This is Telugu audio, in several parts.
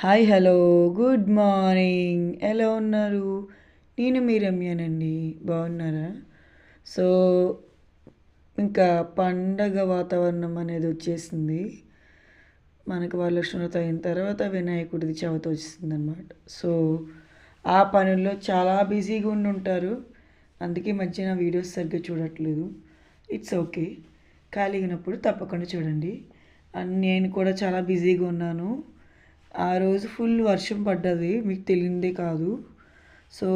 హాయ్ హలో గుడ్ మార్నింగ్ ఎలా ఉన్నారు? నేను మీ రమ్యనండి. బాగున్నారా? సో ఇంకా పండగ వాతావరణం అనేది వచ్చేసింది. మనకు వరలక్ష్మి వ్రతం అయిన తర్వాత వినాయకుడిది చవితి వచ్చింది అనమాట. సో ఆ పనుల్లో చాలా బిజీగా ఉండి ఉంటారు. అందుకే ఈ మధ్య నా వీడియోస్ సరిగ్గా చూడట్లేదు. It's okay. ఖాళీగా ఉన్నప్పుడు తప్పకుండా చూడండి. అండ్ నేను కూడా చాలా బిజీగా ఉన్నాను. ఆ రోజు ఫుల్ వర్షం పడ్డది, మీకు తెలియందే కాదు. సో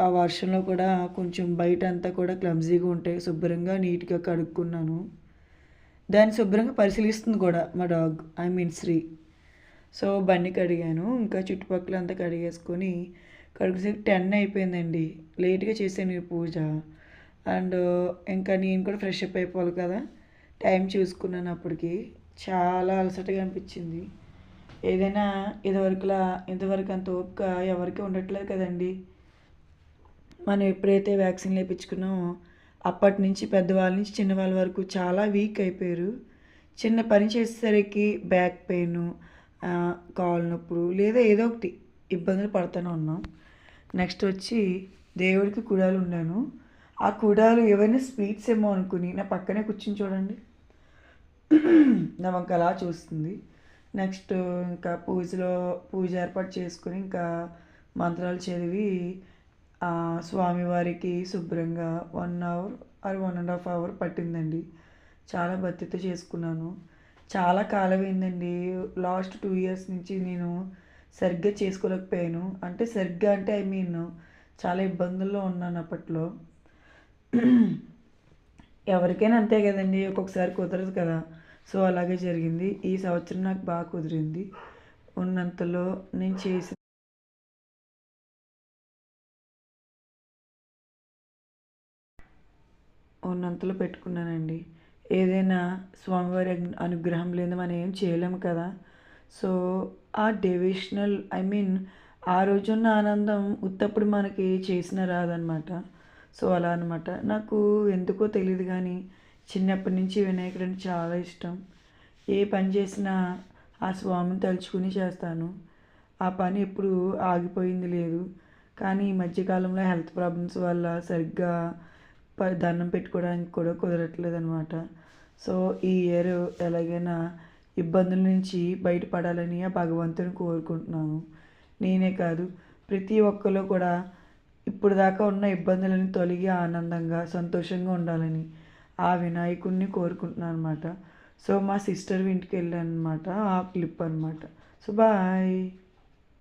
ఆ వర్షంలో కూడా కొంచెం బయట అంతా కూడా క్లమ్జీగా ఉంటాయి, శుభ్రంగా నీట్గా కడుక్కున్నాను. దాన్ని శుభ్రంగా పరిశీలిస్తుంది కూడా మా dog, I mean Sri. So బండి కడిగాను, ఇంకా చుట్టుపక్కల అంతా కడిగేసుకొని కడుగుసేపు 10 అయిపోయిందండి. లేట్గా చేశాను ఈ పూజ. అండ్ ఇంకా నేను కూడా ఫ్రెష్ అప్ అయిపోవాలి కదా, టైం చూసుకున్నాను. అప్పటికి చాలా అలసటగా అనిపించింది. ఏదైనా ఇదివరకులా ఇంతవరకు అంత ఓపిక ఎవరికి ఉండట్లేదు కదండి. మనం ఎప్పుడైతే వ్యాక్సిన్ వేయించుకున్నామో అప్పటి నుంచి పెద్దవాళ్ళ నుంచి చిన్నవాళ్ళ వరకు చాలా వీక్ అయిపోయారు. చిన్న పని చేసేసరికి బ్యాక్ పెయిన్, కాళ్ళు నొప్పులు లేదా ఏదో ఒకటి ఇబ్బందులు పడుతూనే ఉన్నాం. నెక్స్ట్ వచ్చి దేవుడికి కుడాలు ఉన్నాను. ఆ కుడాలు ఏవైనా స్వీట్స్ ఏమో అనుకుని నా పక్కనే కూర్చుని చూడండి, నా వంక అలా చూస్తుంది. నెక్స్ట్ ఇంకా పూజ ఏర్పాటు చేసుకుని ఇంకా మంత్రాలు చదివి స్వామివారికి శుభ్రంగా 1 అవర్ ఆర్ 1.5 అవర్ పట్టిందండి. చాలా భక్తితో చేసుకున్నాను. చాలా కాలం అయిందండి. లాస్ట్ 2 ఇయర్స్ నుంచి నేను సరిగ్గా చేసుకోలేకపోయాను. అంటే సరిగ్గా అంటే ఐ మీన్ చాలా ఇబ్బందుల్లో ఉన్నాను అప్పట్లో. ఎవరికైనా అంతే కదండి, ఒక్కొక్కసారి కుదరదు కదా. సో అలాగే జరిగింది. ఈ సంవత్సరం నాకు బాగా కుదిరింది. ఉన్నంతలో నేను ఉన్నంతలో పెట్టుకున్నానండి. ఏదైనా స్వామివారి అనుగ్రహం లేని మనం ఏం చేయలేము కదా. సో ఆ డివిషనల్ ఐ మీన్ ఆ రోజున్న ఆనందం ఉత్తప్పుడు మనకి చేసిన రాదనమాట. సో అలా అనమాట. నాకు ఎందుకో తెలియదు కానీ చిన్నప్పటి నుంచి వినాయకుడు అంటే చాలా ఇష్టం. ఏ పని చేసినా ఆ స్వామిని తలుచుకుని చేస్తాను. ఆ పని ఎప్పుడు ఆగిపోయింది లేదు. కానీ ఈ మధ్యకాలంలో హెల్త్ ప్రాబ్లమ్స్ వల్ల సరిగ్గా దండం పెట్టుకోవడానికి కూడా కుదరట్లేదు అనమాట. సో ఈ ఇయర్ ఎలాగైనా ఇబ్బందుల నుంచి బయటపడాలని ఆ భగవంతుని కోరుకుంటున్నాను. నేనే కాదు, ప్రతి ఒక్కరు కూడా ఇప్పుడు దాకా ఉన్న ఇబ్బందులను తొలగి ఆనందంగా సంతోషంగా ఉండాలని ఆ వినాయకుడిని కోరుకుంటున్నాను అనమాట. సో మా సిస్టర్ ఇంటికి వెళ్ళాను అనమాట. ఆ క్లిప్ అనమాట. So bye.